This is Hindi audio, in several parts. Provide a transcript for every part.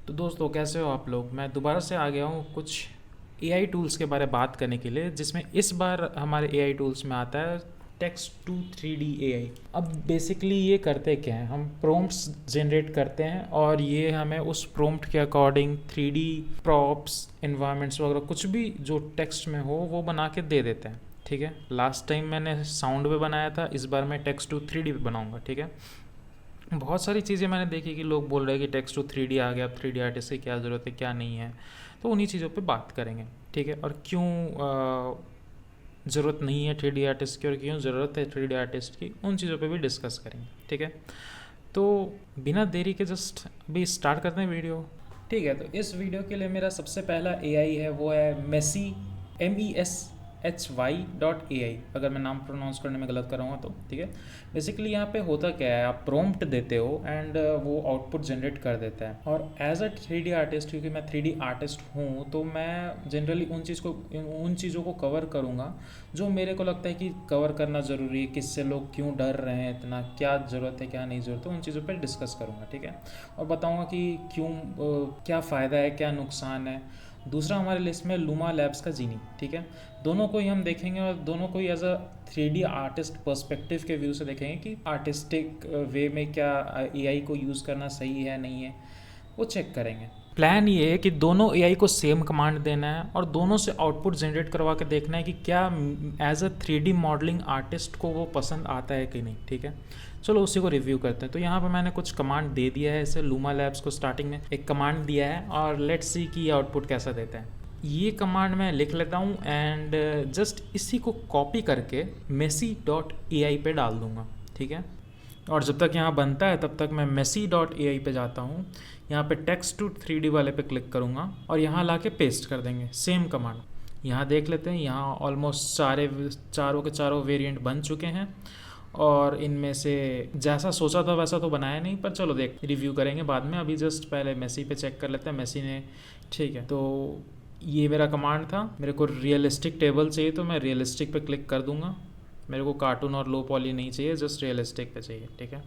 तो दोस्तों कैसे हो आप लोग। मैं दोबारा से आ गया हूँ कुछ एआई टूल्स के बारे में बात करने के लिए, जिसमें इस बार हमारे एआई टूल्स में आता है टेक्स्ट टू 3D एआई। अब बेसिकली ये करते क्या है, हम प्रॉम्प्ट्स जनरेट करते हैं और ये हमें उस प्रॉम्प्ट के अकॉर्डिंग 3D प्रॉप्स इन्वायरमेंट्स वगैरह कुछ भी जो टेक्स्ट में हो वो बना के दे देते हैं। ठीक है, लास्ट टाइम मैंने साउंड पे बनाया था, इस बार मैं टेक्स्ट टू 3D पे बनाऊंगा। ठीक है, बहुत सारी चीज़ें मैंने देखी कि लोग बोल रहे हैं कि टेक्स्ट टू 3D आ गया, अब 3D आर्टिस्ट की क्या ज़रूरत है क्या नहीं है। तो उन्हीं चीज़ों पे बात करेंगे। ठीक है, और क्यों ज़रूरत नहीं है 3D आर्टिस्ट की और क्यों ज़रूरत है 3D आर्टिस्ट की, उन चीज़ों पे भी डिस्कस करेंगे। ठीक है, तो बिना देरी के जस्ट अभी स्टार्ट करते हैं वीडियो। ठीक है, तो इस वीडियो के लिए मेरा सबसे पहला एआई है, वो है मेसी, MESHY.ai। अगर मैं नाम प्रोनाउंस करने में गलत कर रहा हूँ तो ठीक है। बेसिकली यहाँ पे होता क्या है, आप प्रॉम्प्ट देते हो एंड वो आउटपुट जनरेट कर देता है। और एज अ 3D आर्टिस्ट, क्योंकि मैं 3D आर्टिस्ट हूँ, तो मैं जनरली उन चीज़ों को कवर करूँगा जो मेरे को लगता है कि कवर करना ज़रूरी है, किससे लोग क्यों डर रहे हैं इतना, क्या ज़रूरत है क्या नहीं ज़रूरत है, उन चीज़ों पर डिस्कस करूँगा। ठीक है, और बताऊँगा कि क्यों क्या फ़ायदा है क्या नुकसान है। दूसरा हमारे लिस्ट में लूमा लैब्स का जीनी। ठीक है, दोनों को ही हम देखेंगे और दोनों को ही as a 3D artist perspective के व्यू से देखेंगे कि आर्टिस्टिक वे में क्या एआई को यूज़ करना सही है नहीं है, वो चेक करेंगे। प्लान ये है कि दोनों एआई को सेम कमांड देना है और दोनों से आउटपुट जनरेट करवा के देखना है कि क्या as a 3D modelling artist को वो पसंद आता है कि नहीं। ठीक है, चलो उसी को रिव्यू करते हैं। तो यहाँ पर मैंने कुछ कमांड दे दिया है इसे, लूमा लैब्स को स्टार्टिंग में एक कमांड दिया है और लेट्स सी कि आउटपुट कैसा देता है। ये कमांड मैं लिख लेता हूँ एंड जस्ट इसी को कॉपी करके messi.ai पे डाल दूँगा। ठीक है, और जब तक यहाँ बनता है तब तक मैं messi.ai पे जाता हूँ। यहाँ पे टेक्स्ट टू 3D वाले पे क्लिक करूँगा और यहाँ ला के पेस्ट कर देंगे सेम कमांड। यहाँ देख लेते हैं, यहाँ ऑलमोस्ट चारों के चारों वेरिएंट बन चुके हैं और इनमें से जैसा सोचा था वैसा तो बनाया नहीं, पर चलो देख रिव्यू करेंगे बाद में। अभी जस्ट पहले मेसी पे चेक कर लेते हैं, मेसी ने। ठीक है, तो ये मेरा कमांड था। मेरे को रियलिस्टिक टेबल चाहिए तो मैं रियलिस्टिक पे क्लिक कर दूंगा। मेरे को कार्टून और लो पॉली नहीं चाहिए, जस्ट रियलिस्टिक पे चाहिए। ठीक है,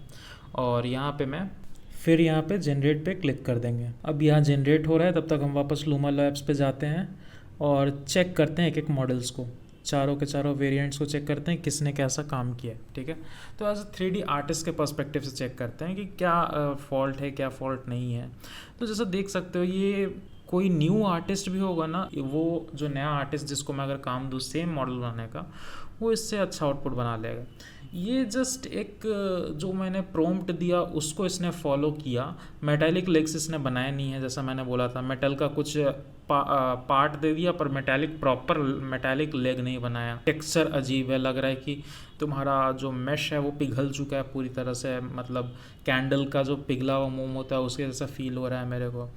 और यहाँ पे मैं फिर यहाँ पे जनरेट पे क्लिक कर देंगे। अब यहाँ जनरेट हो रहा है, तब तक हम वापस लूमा लैब्स पे जाते हैं और चेक करते हैं एक एक मॉडल्स को, चारों के चारों वेरिएंट्स को चेक करते हैं किसने कैसा काम किया है। ठीक है, तो एज अ 3D आर्टिस्ट के पर्सपेक्टिव से चेक करते हैं कि क्या फॉल्ट है क्या फॉल्ट नहीं है। तो जैसा देख सकते हो, ये कोई न्यू आर्टिस्ट भी होगा ना, वो जो नया आर्टिस्ट जिसको मैं अगर काम दूँ सेम मॉडल बनाने का, वो इससे अच्छा आउटपुट बना लेगा। ये जस्ट एक जो मैंने प्रॉम्प्ट दिया उसको इसने फॉलो किया। मेटालिक लेग्स इसने बनाए नहीं है, जैसा मैंने बोला था मेटल का कुछ पार्ट दे दिया पर प्रॉपर मेटालिक लेग नहीं बनाया। टेक्सचर अजीब है, लग रहा है कि तुम्हारा जो मेश है वो पिघल चुका है पूरी तरह से, मतलब कैंडल का जो पिघला हुआ मोम होता है उसके जैसा फील हो रहा है मेरे को।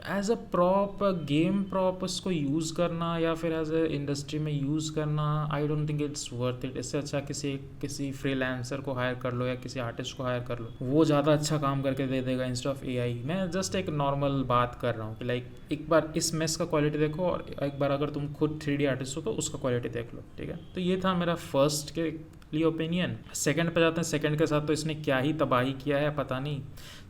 As a prop, game prop उसको यूज़ करना या फिर एज ए इंडस्ट्री में यूज़ करना, I don't think it's worth it. इससे अच्छा किसी फ्रीलांसर को हायर कर लो या किसी आर्टिस्ट को हायर कर लो, वो ज़्यादा अच्छा काम करके दे देगा इंस्टेड ऑफ एआई। मैं जस्ट एक नॉर्मल बात कर रहा हूँ कि लाइक एक बार इस मेस का क्वालिटी देखो और एक बार अगर तुम खुद 3D आर्टिस्ट हो तो उसका क्वालिटी देख लो। ठीक है, तो ये था मेरा फर्स्ट के लिए ओपिनियन। सेकंड पे जाते हैं। सेकंड के साथ तो इसने क्या ही तबाही किया है पता नहीं,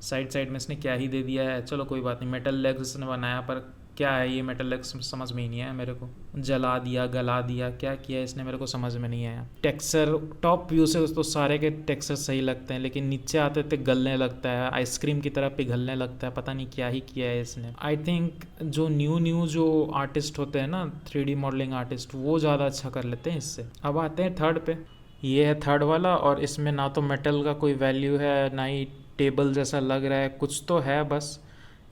साइड में इसने क्या ही दे दिया है। चलो कोई बात नहीं, मेटल लेग्स इसने बनाया पर क्या है ये मेटल लेग्स समझ में ही नहीं आया मेरे को। जला दिया गला दिया, क्या किया इसने मेरे को समझ में नहीं आया। टेक्सचर टॉप व्यू से तो सारे के टेक्सचर सही लगते हैं, लेकिन नीचे आते थे गलने लगता है, आइसक्रीम की तरह पिघलने लगता है। पता नहीं क्या ही किया है इसने। आई थिंक जो न्यू जो आर्टिस्ट होते हैं ना 3D मॉडलिंग आर्टिस्ट, वो ज़्यादा अच्छा कर लेते हैं इससे। अब आते हैं थर्ड पे। ये है थर्ड वाला और इसमें ना तो मेटल का कोई वैल्यू है ना ही टेबल जैसा लग रहा है, कुछ तो है बस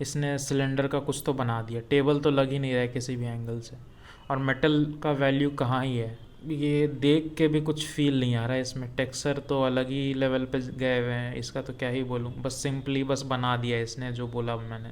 इसने सिलेंडर का कुछ तो बना दिया। टेबल तो लग ही नहीं रहा है किसी भी एंगल से, और मेटल का वैल्यू कहाँ ही है। ये देख के भी कुछ फील नहीं आ रहा है इसमें। टेक्सचर तो अलग ही लेवल पे गए हुए हैं, इसका तो क्या ही बोलूँ। बस सिंपली बस बना दिया इसने जो बोला मैंने,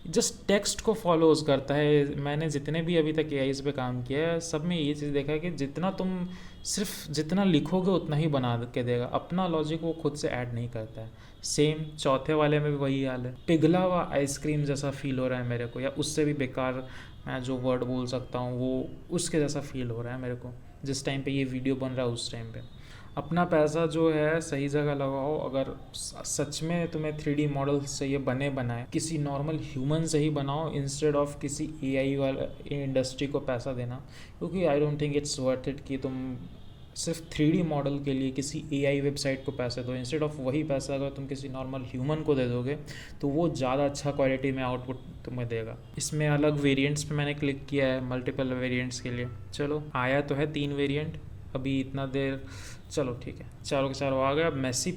जस्ट टेक्स्ट को फॉलोज करता है। मैंने जितने भी अभी तक एआई पे काम किया है सब में ये चीज़ देखा है कि जितना तुम सिर्फ जितना लिखोगे उतना ही बना के देगा, अपना लॉजिक वो खुद से ऐड नहीं करता है। सेम चौथे वाले में भी वही हाल है। पिघला हुआ आइसक्रीम जैसा फील हो रहा है मेरे को, या उससे भी बेकार मैं जो वर्ड बोल सकता हूँ वो उसके जैसा फील हो रहा है मेरे को जिस टाइम पे ये वीडियो बन रहा है उस टाइम पे। अपना पैसा जो है सही जगह लगाओ। अगर सच में तुम्हें 3D मॉडल्स चाहिए बने बनाए, किसी नॉर्मल ह्यूमन से ही बनाओ इंस्टेड ऑफ किसी AI वाला इंडस्ट्री को पैसा देना, क्योंकि आई don't think it's worth it कि तुम सिर्फ 3D मॉडल के लिए किसी AI वेबसाइट को पैसे दो। इंस्टेड ऑफ वही पैसा अगर तुम किसी नॉर्मल ह्यूमन को दे दोगे तो वो ज़्यादा अच्छा क्वालिटी में आउटपुट तुम्हें देगा। इसमें अलग वेरिएंट्स पे मैंने क्लिक किया है, मल्टीपल वेरिएंट्स के लिए। चलो आया तो है 3 वेरिएंट अभी इतना देर। चलो ठीक है, चारों के चारों आ गए। अब मेसी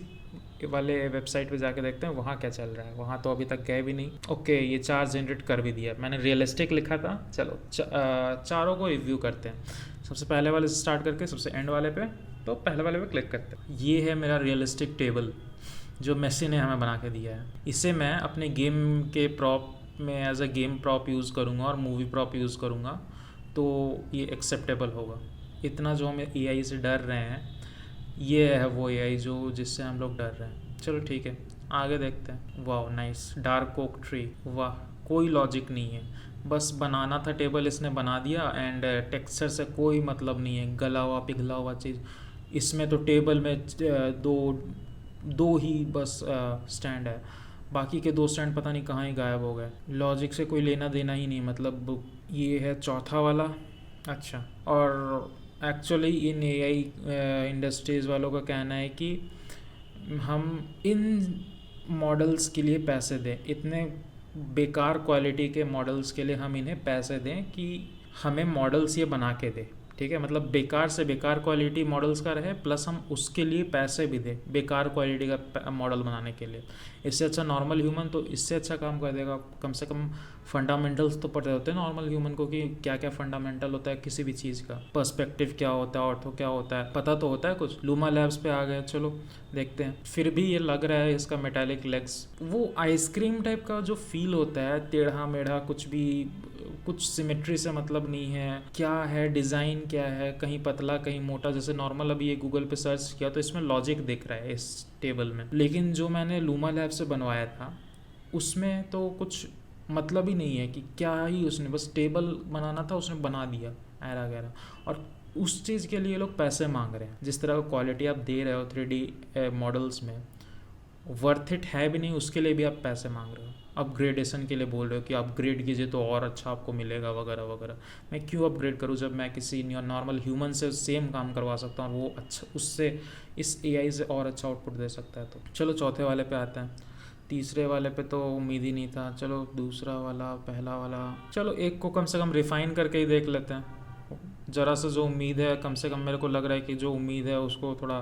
वाले वेबसाइट पे जाके देखते हैं वहाँ क्या चल रहा है। वहाँ तो अभी तक गए भी नहीं। ओके, ये 4 जनरेट कर भी दिया। मैंने रियलिस्टिक लिखा था। चलो चारों को रिव्यू करते हैं। सबसे पहले वाले से स्टार्ट करके सबसे एंड वाले पे, तो पहले वाले पे क्लिक करते हैं। ये है मेरा रियलिस्टिक टेबल जो मेसी ने हमें बना के दिया है। इसे मैं अपने गेम के प्रॉप में as a game prop use करूँगा और मूवी प्रॉप यूज़ करूँगा, तो ये एक्सेप्टेबल होगा। इतना जो हम AI से डर रहे हैं, ये है वो AI जिससे हम लोग डर रहे हैं। चलो ठीक है, आगे देखते हैं। वाह नाइस, डार्क ओक ट्री। वाह, कोई लॉजिक नहीं है, बस बनाना था टेबल, इसने बना दिया। एंड टेक्सचर से कोई मतलब नहीं है, गला हुआ पिघला हुआ चीज़। इसमें तो टेबल में दो ही बस स्टैंड है, बाकी के 2 स्टैंड पता नहीं कहाँ ही गायब हो गए। लॉजिक से कोई लेना देना ही नहीं। मतलब ये है चौथा वाला। अच्छा, और एक्चुअली इन AI इंडस्ट्रीज़ वालों का कहना है कि हम इन मॉडल्स के लिए पैसे दें, इतने बेकार क्वालिटी के मॉडल्स के लिए हम इन्हें पैसे दें कि हमें मॉडल्स ये बना के दे। ठीक है, मतलब बेकार से बेकार क्वालिटी मॉडल्स का रहे, प्लस हम उसके लिए पैसे भी दें बेकार क्वालिटी का मॉडल बनाने के लिए। इससे अच्छा नॉर्मल ह्यूमन तो इससे अच्छा काम कर देगा। कम से कम फंडामेंटल्स तो पता होते हैं नॉर्मल ह्यूमन को कि क्या क्या फंडामेंटल होता है किसी भी चीज़ का, पर्सपेक्टिव क्या होता है, ऑर्थो क्या होता है, पता तो होता है कुछ। लूमा लैब्स पे आ गए, चलो देखते हैं। फिर भी ये लग रहा है इसका मेटालिक लेग्स, वो आइसक्रीम टाइप का जो फील होता है, टेढ़ा मेढ़ा, कुछ सिमेट्री से मतलब नहीं है। क्या है डिज़ाइन, क्या है, कहीं पतला कहीं मोटा। जैसे नॉर्मल अभी ये गूगल पे सर्च किया तो इसमें लॉजिक दिख रहा है इस टेबल में, लेकिन जो मैंने लूमा लैब से बनवाया था उसमें तो कुछ मतलब ही नहीं है कि क्या ही उसने बस टेबल बनाना था, उसने बना दिया ऐरा गैरा। और उस चीज़ के लिए लोग पैसे मांग रहे हैं। जिस तरह का क्वालिटी आप दे रहे हो 3D मॉडल्स में, वर्थ इट है भी नहीं, उसके लिए भी आप पैसे मांग रहे हो। अपग्रेडेशन के लिए बोल रहे हो कि अपग्रेड कीजिए तो और अच्छा आपको मिलेगा वगैरह वगैरह। मैं क्यों अपग्रेड करूँ जब मैं किसी नॉर्मल ह्यूमन से सेम काम करवा सकता हूँ और वो अच्छा उससे इस AI से और अच्छा आउटपुट दे सकता है। तो चलो चौथे वाले पे आते हैं। तीसरे वाले पे तो उम्मीद ही नहीं था। चलो दूसरा वाला, पहला वाला, चलो एक को कम से कम रिफ़ाइन करके ही देख लेते हैं। ज़रा सा जो उम्मीद है, कम से कम मेरे को लग रहा है कि जो उम्मीद है उसको थोड़ा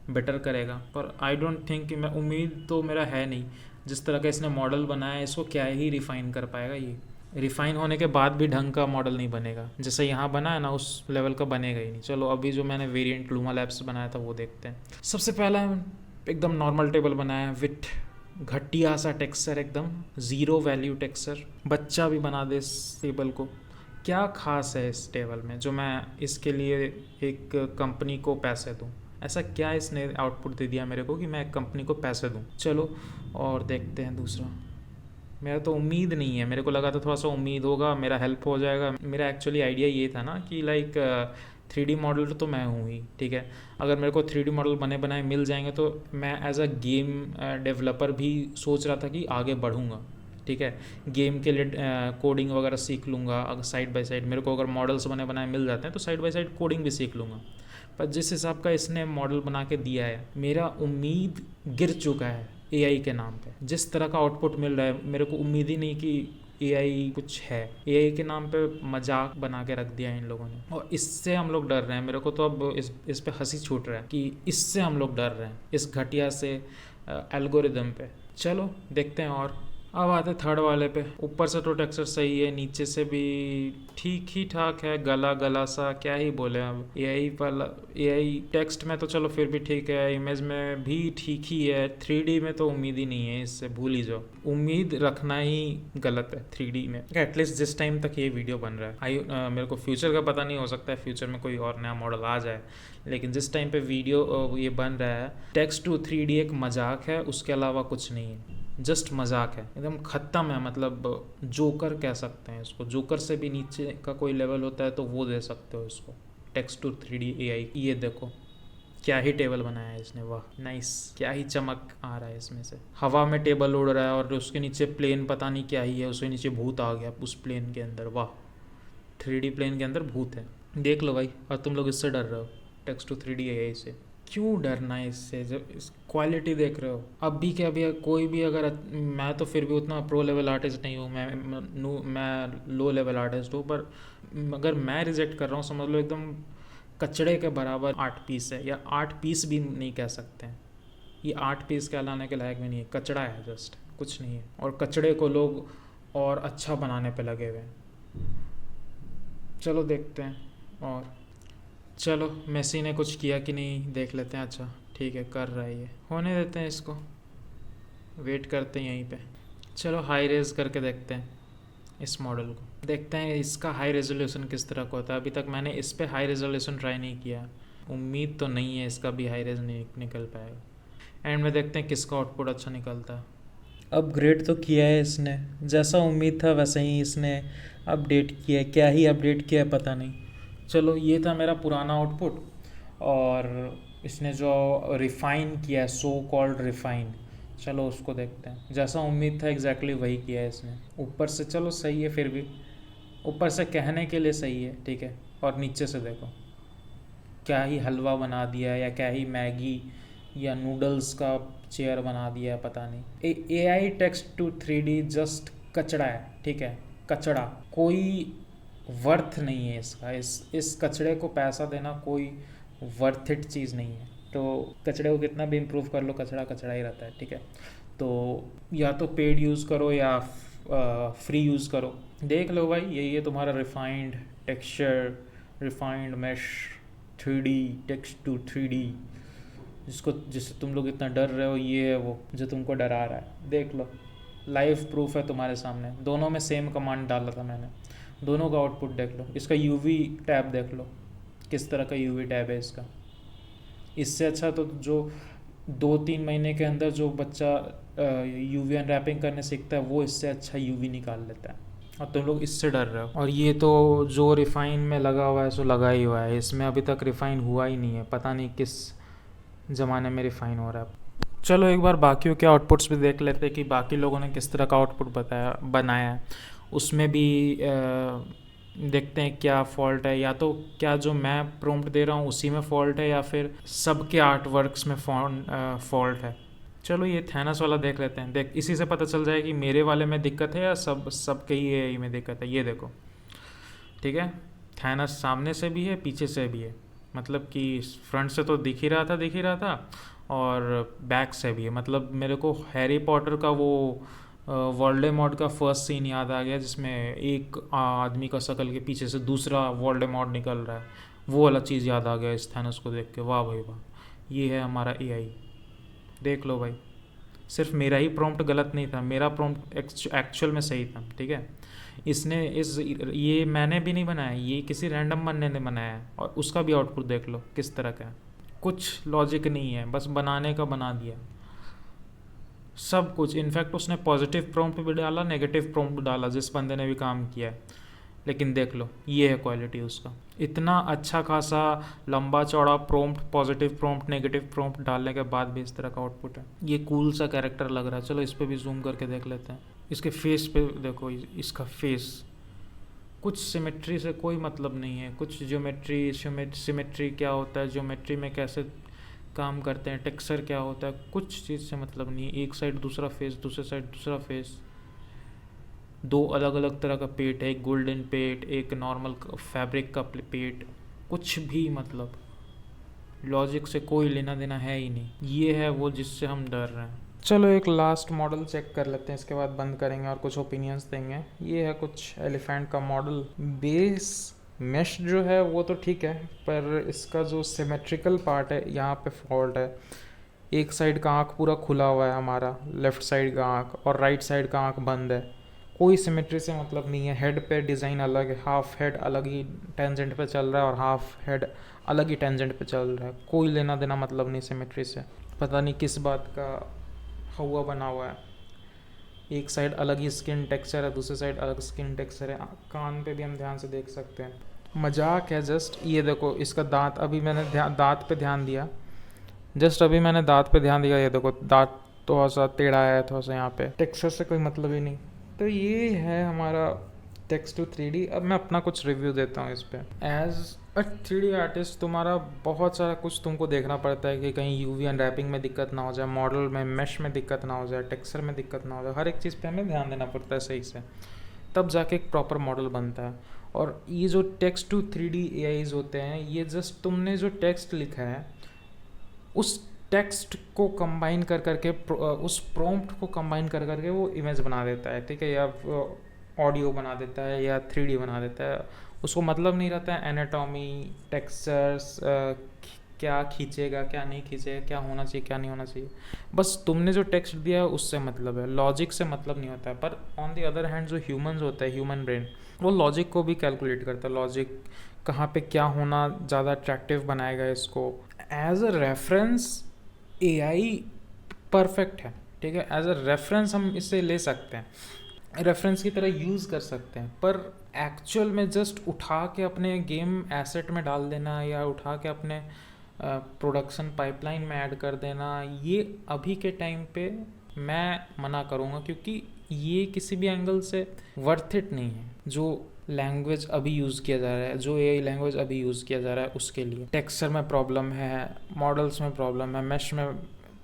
बेटर करेगा। पर आई डोंट थिंक कि मैं, उम्मीद तो मेरा है नहीं। जिस तरह का इसने मॉडल बनाया है, इसको क्या ही रिफ़ाइन कर पाएगा। ये रिफ़ाइन होने के बाद भी ढंग का मॉडल नहीं बनेगा। जैसे यहाँ बना है ना, उस लेवल का बनेगा ही नहीं। चलो अभी जो मैंने वेरिएंट लूमा लैब्स से बनाया था वो देखते हैं। सबसे पहला एकदम नॉर्मल टेबल बनाया है विथ घटिया सा टेक्सचर, एकदम ज़ीरो वैल्यू टेक्सचर। बच्चा भी बना दे इस टेबल को। क्या खास है इस टेबल में जो मैं इसके लिए एक कंपनी को पैसे दूँ? ऐसा क्या इसने आउटपुट दे दिया मेरे को कि मैं एक कंपनी को पैसे दूँ? चलो और देखते हैं दूसरा। मेरा तो उम्मीद नहीं है, मेरे को लगा था थोड़ा सा उम्मीद होगा, मेरा हेल्प हो जाएगा। मेरा एक्चुअली आइडिया ये था ना कि लाइक 3D मॉडल तो मैं हूँ ही, ठीक है। अगर मेरे को 3D मॉडल बने बनाए मिल जाएंगे तो मैं एज अ गेम डेवलपर भी सोच रहा था कि आगे बढ़ूँगा, ठीक है। गेम के लिए कोडिंग वगैरह सीख लूँगा अगर साइड बाय साइड। मेरे को अगर मॉडल्स बने बनाए मिल जाते हैं तो साइड बाय साइड कोडिंग भी सीख लूँगा। पर जिस हिसाब का इसने मॉडल बना के दिया है, मेरा उम्मीद गिर चुका है AI के नाम पे। जिस तरह का आउटपुट मिल रहा है, मेरे को उम्मीद ही नहीं कि AI कुछ है। AI के नाम पे मजाक बना के रख दिया है इन लोगों ने, और इससे हम लोग डर रहे हैं। मेरे को तो अब इस पे हंसी छूट रहा है कि इससे हम लोग डर रहे हैं, इस घटिया से एल्गोरिदम पे। चलो देखते हैं। और अब आते थर्ड वाले पे। ऊपर से तो टेक्सचर सही है, नीचे से भी ठीक ही ठाक है, गला गला सा, क्या ही बोले अब। AI टेक्स्ट में तो चलो फिर भी ठीक है, इमेज में भी ठीक ही है। 3D में तो उम्मीद ही नहीं है, इससे भूल ही जाओ। उम्मीद रखना ही गलत है 3D में, एटलीस्ट जिस टाइम तक ये वीडियो बन रहा है। मेरे को फ्यूचर का पता नहीं, हो सकता है फ्यूचर में कोई और नया मॉडल आ जाए, लेकिन जिस टाइम पे वीडियो ये बन रहा है, टेक्स्ट टू 3D एक मजाक है, उसके अलावा कुछ नहीं है। जस्ट मजाक है, एकदम ख़त्म है। मतलब जोकर कह सकते हैं इसको, जोकर से भी नीचे का कोई लेवल होता है तो वो दे सकते हो इसको। टेक्स्ट टू 3D AI, ये देखो क्या ही टेबल बनाया है इसने, वाह नाइस। क्या ही चमक आ रहा है इसमें से, हवा में टेबल उड़ रहा है और उसके नीचे प्लेन पता नहीं क्या ही है, उसके नीचे भूत आ गया उस प्लेन के अंदर, वाह। 3D प्लेन के अंदर भूत है, देख लो भाई। और तुम लोग इससे डर रहे हो, टेक्स्ट टू 3D AI से। क्यों डरना है इससे, जब इस क्वालिटी देख रहे हो। अब भी क्या, भी कोई भी अगर, मैं तो फिर भी उतना प्रो लेवल आर्टिस्ट नहीं हूँ, मैं लो लेवल आर्टिस्ट हूँ, पर अगर मैं रिजेक्ट कर रहा हूँ समझ लो एकदम कचड़े के बराबर 8 पीस है, या 8 पीस भी नहीं कह सकते हैं, ये 8 पीस कहलाने के लायक भी नहीं है, कचड़ा है जस्ट, कुछ नहीं है। और कचड़े को लोग और अच्छा बनाने पे लगे हुए हैं। चलो देखते हैं। और चलो मेसी ने कुछ किया कि नहीं देख लेते हैं। अच्छा ठीक है, कर रहा है ये, होने देते हैं इसको, वेट करते हैं यहीं पे। चलो हाई रेज करके देखते हैं इस मॉडल को, देखते हैं इसका हाई रेजोल्यूशन किस तरह का होता है। अभी तक मैंने इस पे हाई रेजोल्यूशन ट्राई नहीं किया, उम्मीद तो नहीं है इसका भी हाई रेज नहीं निकल पाएगा। एंड में देखते हैं किसका आउटपुट अच्छा निकलता है। अपग्रेड तो किया है इसने, जैसा उम्मीद था वैसे ही इसने अपडेट किया है, क्या ही अपडेट किया है पता नहीं। चलो ये था मेरा पुराना आउटपुट, और इसने जो रिफ़ाइन किया है, सो कॉल्ड रिफ़ाइन, चलो उसको देखते हैं। जैसा उम्मीद था एग्जैक्टली वही किया है इसने। ऊपर से चलो सही है, फिर भी ऊपर से कहने के लिए सही है, ठीक है। और नीचे से देखो क्या ही हलवा बना दिया है, या क्या ही मैगी या नूडल्स का चेयर बना दिया है, पता नहीं। AI text to 3D just कचड़ा है, ठीक है, कचड़ा, कोई वर्थ नहीं है इसका। इस कचड़े को पैसा देना कोई वर्थ इट चीज़ नहीं है। तो कचड़े को कितना भी इम्प्रूव कर लो, कचड़ा कचड़ा ही रहता है, ठीक है। तो या तो पेड यूज़ करो या फ्री यूज़ करो। देख लो भाई, यही है तुम्हारा refined texture, refined mesh 3D text to 3D, जिससे तुम लोग इतना डर रहे हो, ये है वो जो तुमको डरा रहा है। देख लो, लाइव प्रूफ है तुम्हारे सामने, दोनों में सेम कमांड डाला था मैंने, दोनों का आउटपुट देख लो। इसका यूवी टैब देख लो, किस तरह का यूवी टैब है इसका। इससे अच्छा तो जो 2-3 महीने के अंदर जो बच्चा यूवी अनरैपिंग करने सीखता है, वो इससे अच्छा यूवी निकाल लेता है, और तुम लोग इससे डर रहे हो। और ये तो जो रिफाइन में लगा हुआ है सो लगा ही हुआ है, इसमें अभी तक रिफाइन हुआ ही नहीं है, पता नहीं किस ज़माने में रिफाइन हो रहा है। चलो एक बार बाकियों के आउटपुट्स भी देख लेते हैं कि बाकी लोगों ने किस तरह का आउटपुट बनाया है। उसमें भी देखते हैं क्या फॉल्ट है, या तो क्या जो मैं प्रॉम्प्ट दे रहा हूँ उसी में फॉल्ट है, या फिर सबके आर्ट वर्क्स में फॉल्ट है। चलो ये थैनस वाला देख लेते हैं, देख इसी से पता चल जाए कि मेरे वाले में दिक्कत है या सबके ही AI में दिक्कत है। ये देखो, ठीक है, थैनस सामने से भी है, पीछे से भी है, मतलब कि फ्रंट से तो दिख ही रहा था और बैक से भी है। मतलब मेरे को हैरी पॉटर का वो वोल्डेमॉर्ट का फर्स्ट सीन याद आ गया, जिसमें एक आदमी का शक्ल के पीछे से दूसरा वोल्डेमॉर्ट निकल रहा है, वो वाला चीज़ याद आ गया इस थैनोस को देख के। वाह भाई वाह, ये है हमारा AI। देख लो भाई, सिर्फ मेरा ही प्रॉम्प्ट गलत नहीं था, मेरा प्रॉम्प्ट एक्चुअल में सही था, ठीक है। ये मैंने भी नहीं बनाया, ये किसी रैंडम बंदे ने बनाया है, और उसका भी आउटपुट देख लो किस तरह का है। कुछ लॉजिक नहीं है, बस बनाने का बना दिया सब कुछ। इनफैक्ट उसने पॉजिटिव प्रॉम्प्ट भी डाला, नेगेटिव प्रॉम्प्ट भी डाला, जिस बंदे ने भी काम किया है। लेकिन देख लो, ये है क्वालिटी उसका। इतना अच्छा खासा लंबा चौड़ा prompt, positive prompt, negative prompt डालने के बाद भी इस तरह का आउटपुट है। ये कूल सा कैरेक्टर लग रहा है। चलो इस पर भी जूम करके देख लेते हैं। इसके फेस पे देखो, इसका फेस, कुछ सिमेट्री से कोई मतलब नहीं है, कुछ ज्योमेट्री, सिमेट्री क्या होता है, ज्योमेट्री में कैसे काम करते हैं, टेक्सचर क्या होता है, कुछ चीज़ से मतलब नहीं है। एक साइड दूसरा फेस, दूसरे साइड दूसरा फेस, दो अलग अलग तरह का पेट है, एक गोल्डन पेट, एक नॉर्मल फैब्रिक का पेट, कुछ भी मतलब लॉजिक से कोई लेना देना है ही नहीं। ये है वो जिससे हम डर रहे हैं। चलो एक लास्ट मॉडल चेक कर लेते हैं, इसके बाद बंद करेंगे और कुछ ओपिनियंस देंगे। ये है कुछ एलिफेंट का मॉडल। बेस मेश जो है वो तो ठीक है, पर इसका जो सिमेट्रिकल पार्ट है यहाँ पे फॉल्ट है। एक साइड का आँख पूरा खुला हुआ है हमारा, लेफ़्ट साइड का आँख, और राइट साइड का आँख बंद है। कोई सिमेट्री से मतलब नहीं है। हेड पे डिज़ाइन अलग है, हाफ हेड अलग ही टेंजेंट पे चल रहा है और हाफ हेड अलग ही टेंजेंट पे चल रहा है। कोई लेना देना मतलब नहीं सिमेट्री से। पता नहीं किस बात का हुआ बना हुआ है। एक साइड अलग ही स्किन टेक्सचर है, दूसरी साइड अलग स्किन टेक्सचर है। कान पे भी हम ध्यान से देख सकते हैं। मजाक है जस्ट। ये देखो इसका दांत, अभी मैंने दांत पे ध्यान दिया जस्ट अभी मैंने दांत पे ध्यान दिया, ये देखो दांत थोड़ा सा टेढ़ा है, थोड़ा सा यहाँ पे, टेक्सचर से कोई मतलब ही नहीं। तो ये है हमारा टेक्स्ट टू 3D। अब मैं अपना कुछ रिव्यू देता हूँ इस पर। एज अ 3D आर्टिस्ट तुम्हारा बहुत सारा कुछ तुमको देखना पड़ता है कि कहीं यूवी अनरैपिंग में दिक्कत ना हो जाए, मॉडल में मेश में दिक्कत ना हो जाए, टेक्सचर में दिक्कत ना हो जाए, हर एक चीज़ पे हमें ध्यान देना पड़ता है सही से, तब जाके एक प्रॉपर मॉडल बनता है। और ये जो टेक्स्ट टू 3D AIs होते हैं, ये जस्ट तुमने जो टेक्स्ट लिखा है उस टेक्स्ट को कंबाइन कर करके उस प्रॉम्प्ट को कंबाइन कर करके वो इमेज बना देता है, ठीक है, या ऑडियो बना देता है या 3D बना देता है। उसको मतलब नहीं रहता है एनाटॉमी, टेक्सचर्स, क्या खींचेगा क्या नहीं खींचेगा, क्या होना चाहिए क्या नहीं होना चाहिए, बस तुमने जो टेक्स्ट दिया है उससे मतलब है, लॉजिक से मतलब नहीं होता है। पर ऑन द अदर हैंड जो ह्यूमंस होता है, ह्यूमन ब्रेन, वो लॉजिक को भी कैलकुलेट करता है, लॉजिक कहाँ पे क्या होना ज़्यादा अट्रैक्टिव बनाएगा इसको। As a reference AI perfect है, ठीक है, एज अ रेफरेंस हम इसे ले सकते हैं, रेफरेंस की तरह यूज़ कर सकते हैं। पर एक्चुअल में जस्ट उठा के अपने गेम एसेट में डाल देना या उठा के अपने प्रोडक्शन पाइपलाइन में ऐड कर देना, ये अभी के टाइम पे मैं मना करूँगा, क्योंकि ये किसी भी एंगल से वर्थ इट नहीं है। जो लैंग्वेज अभी यूज़ किया जा रहा है, जो AI लैंग्वेज अभी यूज़ किया जा रहा है, उसके लिए टेक्सचर में प्रॉब्लम है, मॉडल्स में प्रॉब्लम है, मैश में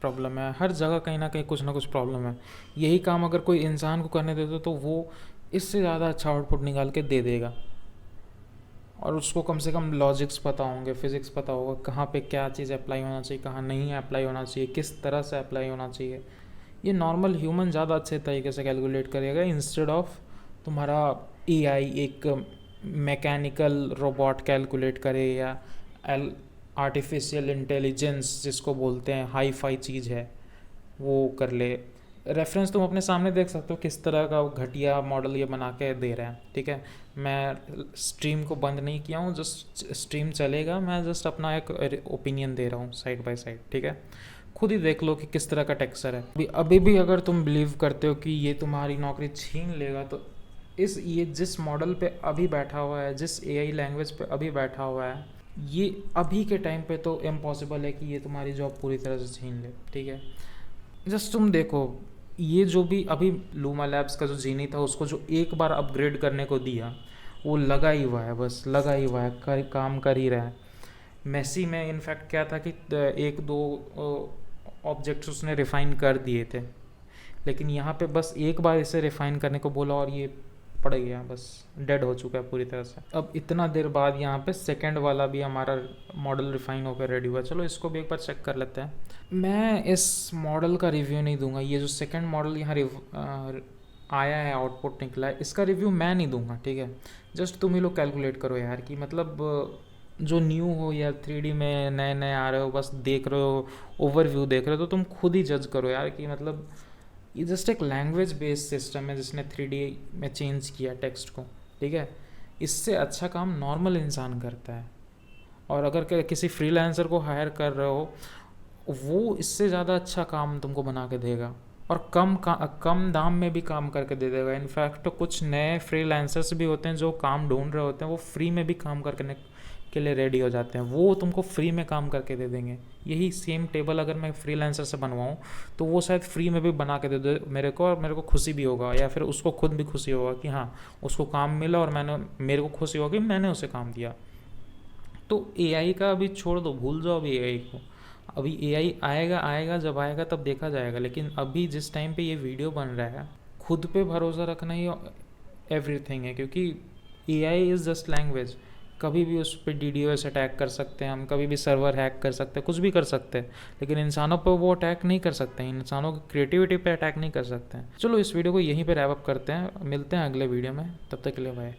प्रॉब्लम है, हर जगह कहीं ना कुछ ना कुछ प्रॉब्लम है। यही काम अगर कोई इंसान को करने दे दो तो वो इससे ज़्यादा अच्छा आउटपुट निकाल के दे देगा, और उसको कम से कम लॉजिक्स पता होंगे, फिज़िक्स पता होगा, कहाँ पे क्या चीज़ अप्लाई होना चाहिए, कहाँ नहीं अप्लाई होना चाहिए, किस तरह से अप्लाई होना चाहिए। ये नॉर्मल ह्यूमन ज़्यादा अच्छे तरीके से कैलकुलेट करेगा इंस्टेड ऑफ तुम्हारा AI एक मैकेनिकल रोबोट कैलकुलेट करे, या आर्टिफिशियल इंटेलिजेंस जिसको बोलते हैं, हाई फाई चीज़ है, वो कर ले। रेफरेंस तुम अपने सामने देख सकते हो किस तरह का घटिया मॉडल ये बना के दे रहे हैं, ठीक है। मैं स्ट्रीम को बंद नहीं किया हूँ, जस्ट स्ट्रीम चलेगा, मैं जस्ट अपना एक ओपिनियन दे रहा हूँ साइड बाय साइड, ठीक है। खुद ही देख लो कि किस तरह का टेक्सचर है। अभी भी अगर तुम बिलीव करते हो कि ये तुम्हारी नौकरी छीन लेगा, तो ये जिस मॉडल पे अभी बैठा हुआ है, जिस AI लैंग्वेज पे अभी बैठा हुआ है, ये अभी के टाइम पे तो इम्पॉसिबल है कि ये तुम्हारी जॉब पूरी तरह से छीन ले, ठीक है। जस्ट तुम देखो, ये जो भी अभी लूमा लैब्स का जो जीनी था, उसको जो एक बार अपग्रेड करने को दिया, वो लगा ही हुआ है, बस लगा ही हुआ है, काम कर ही रहा है। मेसी में इनफैक्ट क्या था कि एक दो ऑब्जेक्ट्स उसने रिफ़ाइन कर दिए थे, लेकिन यहाँ पे बस एक बार इसे रिफ़ाइन करने को बोला और ये पड़ गया, बस डेड हो चुका है पूरी तरह से। अब इतना देर बाद यहाँ पे सेकंड वाला भी हमारा मॉडल रिफ़ाइन होकर रेडी हुआ, चलो इसको भी एक बार चेक कर लेते हैं। मैं इस मॉडल का रिव्यू नहीं दूंगा, ये जो सेकंड मॉडल यहाँ आया है, आउटपुट निकला है, इसका रिव्यू मैं नहीं दूंगा, ठीक है। जस्ट तुम ही लोग कैलकुलेट करो यार, कि मतलब जो न्यू हो या 3D में नए नए आ रहे हो, बस देख रहे हो, ओवरव्यू देख रहे हो, तो तुम खुद ही जज करो यार कि मतलब ये जस्ट एक लैंग्वेज बेस्ड सिस्टम है जिसने 3D में चेंज किया टेक्स्ट को, ठीक है। इससे अच्छा काम नॉर्मल इंसान करता है, और अगर किसी फ्रीलांसर को हायर कर रहे हो, वो इससे ज़्यादा अच्छा काम तुमको बना के देगा, और कम दाम में भी काम करके दे देगा। इनफैक्ट तो कुछ नए फ्रीलांसर्स भी होते हैं जो काम ढूंढ रहे होते हैं, वो फ्री में भी काम करने के लिए रेडी हो जाते हैं, वो तुमको फ्री में काम करके दे देंगे। यही सेम टेबल अगर मैं फ्रीलांसर से बनवाऊँ तो वो शायद फ्री में भी बना के दे दे मेरे को, और मेरे को खुशी भी होगा, या फिर उसको खुद भी खुशी होगा कि हाँ उसको काम मिला, और मेरे को खुशी होगी मैंने उसे काम दिया। तो AI का अभी छोड़ दो, भूल जाओ अभी AI को। अभी AI आएगा जब आएगा तब देखा जाएगा, लेकिन अभी जिस टाइम पे ये वीडियो बन रहा है, खुद पे भरोसा रखना ही एवरीथिंग है, क्योंकि AI इज़ जस्ट लैंग्वेज। कभी भी उस पर DDoS अटैक कर सकते हैं हम, कभी भी सर्वर हैक कर सकते हैं, कुछ भी कर सकते हैं, लेकिन इंसानों पर वो अटैक नहीं कर सकते हैं, इंसानों की क्रिएटिविटी पे अटैक नहीं कर सकते हैं। चलो इस वीडियो को यहीं पे रैप अप करते हैं, मिलते हैं अगले वीडियो में, तब तक के लिए बाय।